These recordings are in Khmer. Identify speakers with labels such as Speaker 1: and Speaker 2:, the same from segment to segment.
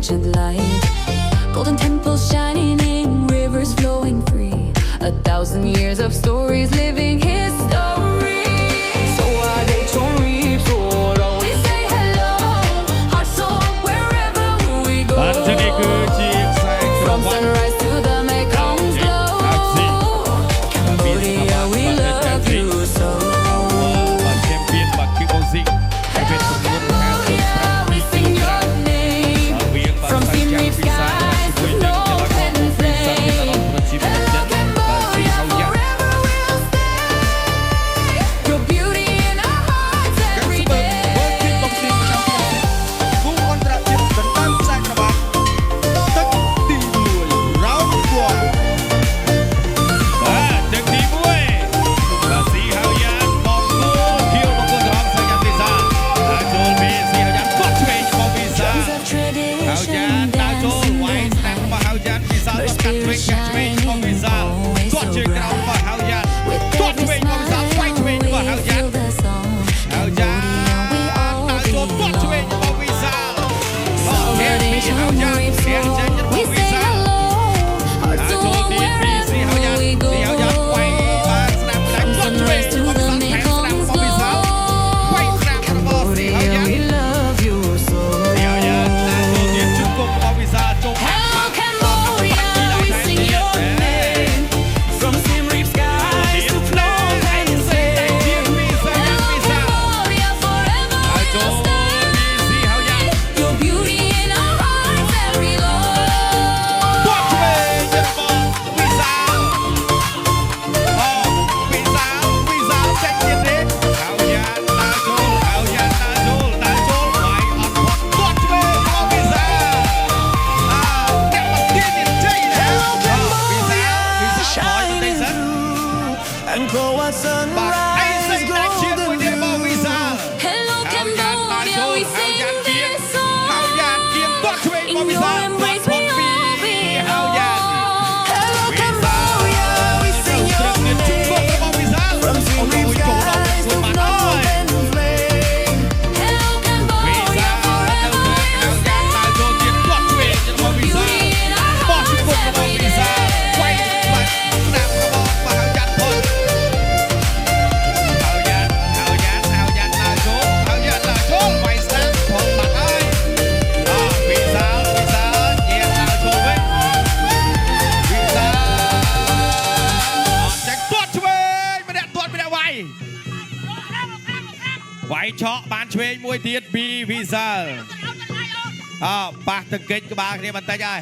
Speaker 1: ancient light. Golden temples shining in, rivers flowing free. 1,000 years of stories, living history. So our day don't reap, so always say hello. Heart soul wherever we go. From sunrise to the Mekong's glow. Cambodia, we love you so.
Speaker 2: เฉาะบานเชยมวยเทียดบีวิซาปากตะเกียบบางนี่มันตายได้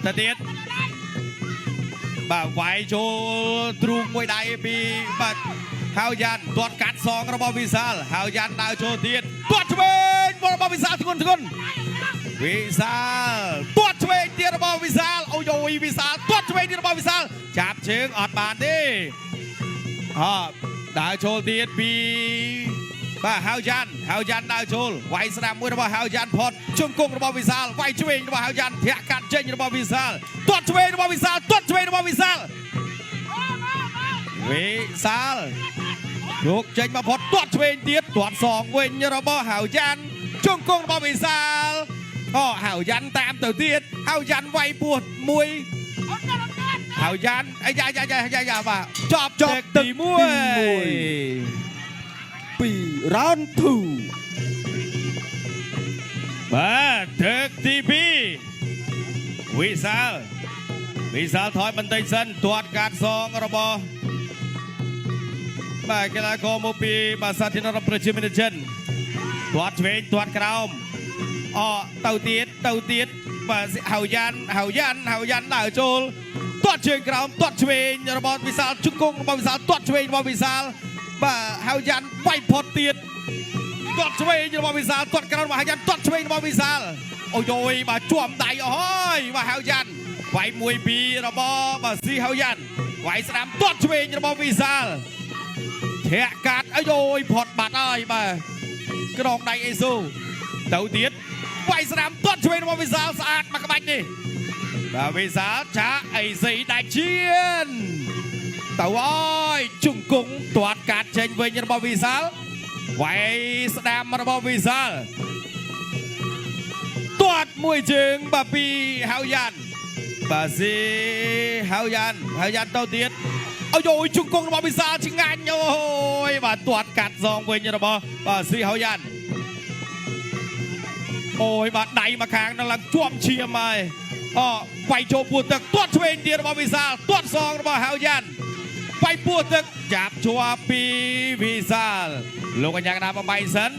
Speaker 2: ตะเทียดบ่าไหวโชตรุงมวยได้บีบัดฮาวยันตัวกัด2ระบบวิซาฮาวยันดาวโชเทียดตัวเชยระบบวิซาทุกคนวิซาตัวเชยเทียดระบบวิซาโอ้ยวิซาตัวเชยเทียดระบบวิซาจับเชิงออดบานดิดาวโชเทียดบีบ่าฮาวยันดาวโชลไว้สนามมวยระบบฮาวยันพอดจุ่มกุ้งระบบวิซาไว้ช่วยระบบฮาวยันเทียกันเจนระบบวิซาตัวช่วยระบบวิซาตัวช่วยระบบวิซาลูกเจนมาพอดตัวช่วยเดียดตัว2เว้นระบบฮาวยันจุ่มกุ้งระบบวิซาฮาวยันตามตัวเดียดฮาวยันไว้ปวดมวยฮาวยันไอ้ยาบ่าจอบตีมวยปีร้อนทูมาเถิกทีพีวิซาลถอยบันไดเส้นตรวจการ2ระบบมากีฬาโคมปีมาสาธิตรับประชุมเช่นตรวจเวงตรวจกราวเต่าเตียดมาเฮายันดาวโจลตรวจเชิงกราวตรวจเวงระบบวิซาลจุกงระบบวิซาลตรวจเวงระบบวิซาลบ่าฮาวยันไว้พอดเตียดตดช่วยระบบวิซาตดกระโดดบ่าฮาวยันตดช่วยระบบวิซาโอ้ยบ่าจ้วมได้โอ้ยบ่าฮาวยันไว้มวยบีระบบบ่าซีฮาวยันไว้สนามตดช่วยระบบวิซาเทะกัดโอ้ยพอดบัดบ่ากระดองได้ไอซูเต่าเตียดไว้สนามตดช่วยระบบวิซาสะอาดมากระบัดนี่บ่าวิซาช้าไอซีได้เชียนแต่ว่าจุ่งกุ้งตรวจการเชนเวญระบบวิซาไว้สนามระบบวิซาตรวจ មួយជើងបាទពីហៅយ៉ាន់បាទស៊ីហៅយ៉ាន់ទៅទៀតអូយជង្គង់របស់វិសាលឆ្ងាញ់អូយបាទទាត់កាត់សងវិញរបស់បាទស៊ីហៅយ៉ាន់អូយបាទដៃមកខាងនឹងឡើងជាប់ឈាមហើយវាយចូលពោះទឹកទាត់ឆ្វេងទៀតរបស់វិសាលទាត់សងរបស់ហៅយ៉ាន់វាយពោះទឹកចាប់ជាប់ពីវិសាលលោកកញ្ញាកណ្ដាលបំបីសិន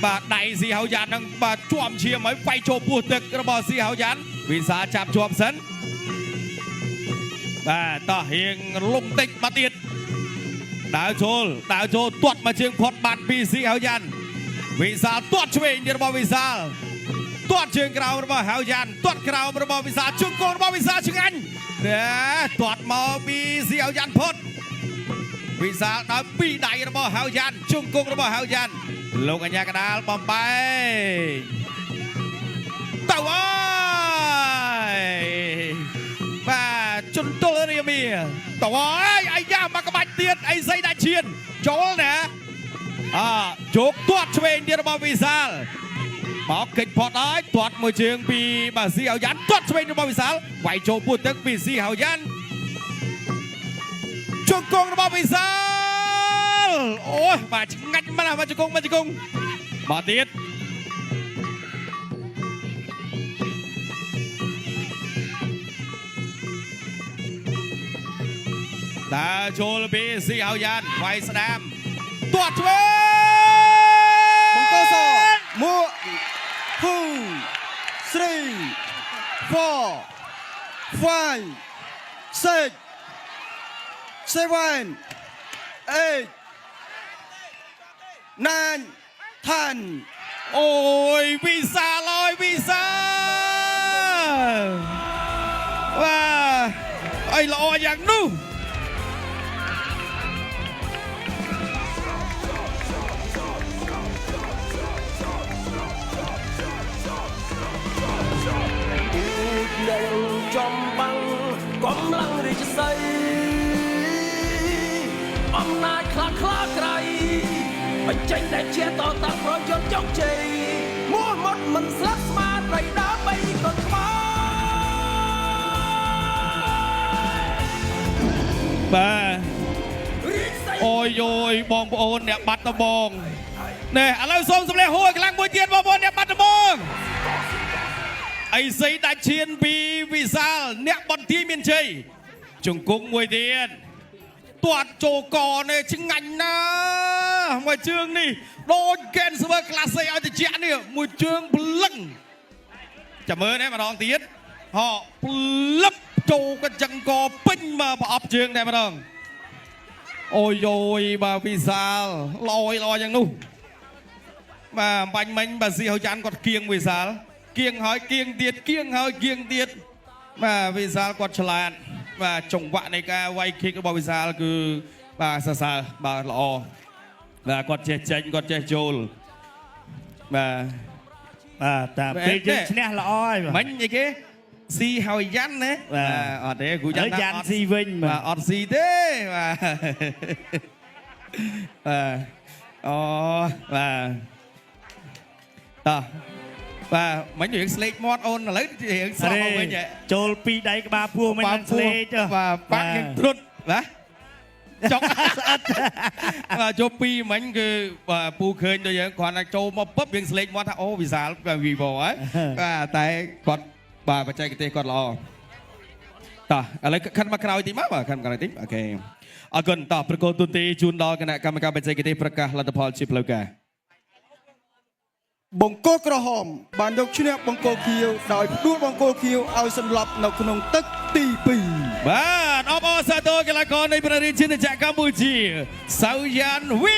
Speaker 2: បាទដៃស៊ីហៅយ៉ាន់នឹងបាទជាប់ឈាមហើយវាយចូលពោះទឹករបស់ស៊ីហៅយ៉ាន់វិសាលចាប់ជាប់សិនបាទតោះរៀងលំតិចមកទៀតដើរចូលទាត់មកជើងផុតបាត់ពីស៊ីហៅយ៉ាន់វិសាលទាត់ឆ្វេងទៀតរបស់វិសាលទាត់ជើងក្រោមរបស់ហៅយ៉ាន់ទាត់ក្រោមរបស់វិសាលជង្គង់របស់វិសាលឆ្ងាញ់ទាត់មកពីស៊ីហៅយ៉ាន់ផុតវិសាលដល់ពីដៃរបស់ហៅយ៉ាន់ជង្គង់របស់ហៅយ៉ាន់លោកអញ្ញាកដាលបំបែទៅហើយបាទជន់ទល់រាមាទៅហើយអាយ៉ាមកក្បាច់ទៀតអីសីដាច់ឈៀនចូលណាជោគទាត់ឆ្វេងទៀតរបស់វិសាលមកកិច្ចផតហើយទាត់មួយជើងពីបាទស៊ីហៅយ៉ាន់ទាត់ឆ្វេងរបស់វិសាលវាយចូលពោះទឹកពីស៊ីហៅយ៉ាន់ជង្គង់របស់វិសាលអូយបាទឆ្ងាញ់មកណាមកជង្គង់មកទៀតដើរចូលពីស៊ីហៅយ៉ាន់វាយស្ដាមទាត់ឆ្វេង
Speaker 3: បង្គោលស1 2 3 4 5 6 7 8 9 10
Speaker 2: អូយវិសាលអើយវិសាលបាទអីល្អយ៉ាងនោះ
Speaker 4: ចំបាំងកំឡុងរាជសីអំណាចខ្លាក្រៃបញ្ចេញតែជាតតាប្រយុទ្ធជោគជ័យមួមុតមិនស្លាប់ស្មារតីដើម្បីកូនក្បាល
Speaker 2: បាទអូយបងប្អូនអ្នកបាត់ដំបងនេះឥឡូវសូមសម្លេងហួរខ្លាំងមួយទៀតបងប្អូនអ្នកបាត់ដំបងអីសីដាច់ឈានពីវិសាលអ្នកបន្ទាយមានជ័យជង្គង់មួយទៀតទាត់ចូលកនេះឆ្ងាញ់ណាស់មួយជើងនេះដូចកេនស្វើក្លាសេឲ្យតិចនេះមួយជើងភ្លឹងចាំមើលនេះម្ដងទៀតភ្លឹបចូលកញ្ចឹងកពេញមកប្រអប់ជើងតែម្ដងអូយបាទវិសាលល្អយ៉ាងនោះបាទបាញ់មិញបាទស៊ីហៅចាន់គាត់គៀងវិសាលគៀងហើយគៀងទៀតបាទវិសាលគាត់ឆ្លាតបាទចង្វាក់នៃការវាយ kick របស់វិសាលគឺបាទសរសើរបាទល្អបាទគាត់ចេះចេញគាត់ចេះចូលបាទ
Speaker 5: តាពេលយើងឈ្នះល្អហើយ
Speaker 2: មិញអីគេស៊ីហើយយ៉ាន់ណាបាទអត់ទេគ្រូយ៉ាន់
Speaker 5: ស៊ីវិញ
Speaker 2: បាទអត់ស៊ីទេបាទអូបាទតោះបាទមិញយើងស្លេកមាត់អូនឥឡូវយើងសោះមកវិញ
Speaker 5: ចូលពីដៃក្បាលពោះមិញនឹងស្លេក
Speaker 2: បាទបាក់យើងត្រុតបាទចង់ស្អិតបាទចូលពីមិញគឺបាទពូឃើញទៅយើងគ្រាន់តែចូលមកពឹបយើងស្លេកមាត់ថាអូវិសាលវីវហើយបាទតែគាត់បាទបច្ចេកទេសគាត់ល្អតោះឥឡូវខិនមកក្រោយតិចមកបាទខិនមកក្រោយតិចអូខេអរគុណតោះប្រកោតទូទីជូនដល់គណៈកម្មការបច្ចេកទេសប្រកាសលទ្ធផលជាផ្លូវការប
Speaker 3: ង្គោលក្រហមបានយកឈ្នះបង្គោលខៀវដោយផ្ដួលបង្គោលខៀវឲ្យសន្លប់នៅក្នុងទឹកទី2
Speaker 2: បាទអបអរសាទរកីឡាករនៃប្រទេសជាតិកម្ពុជាសៅយ៉ានវី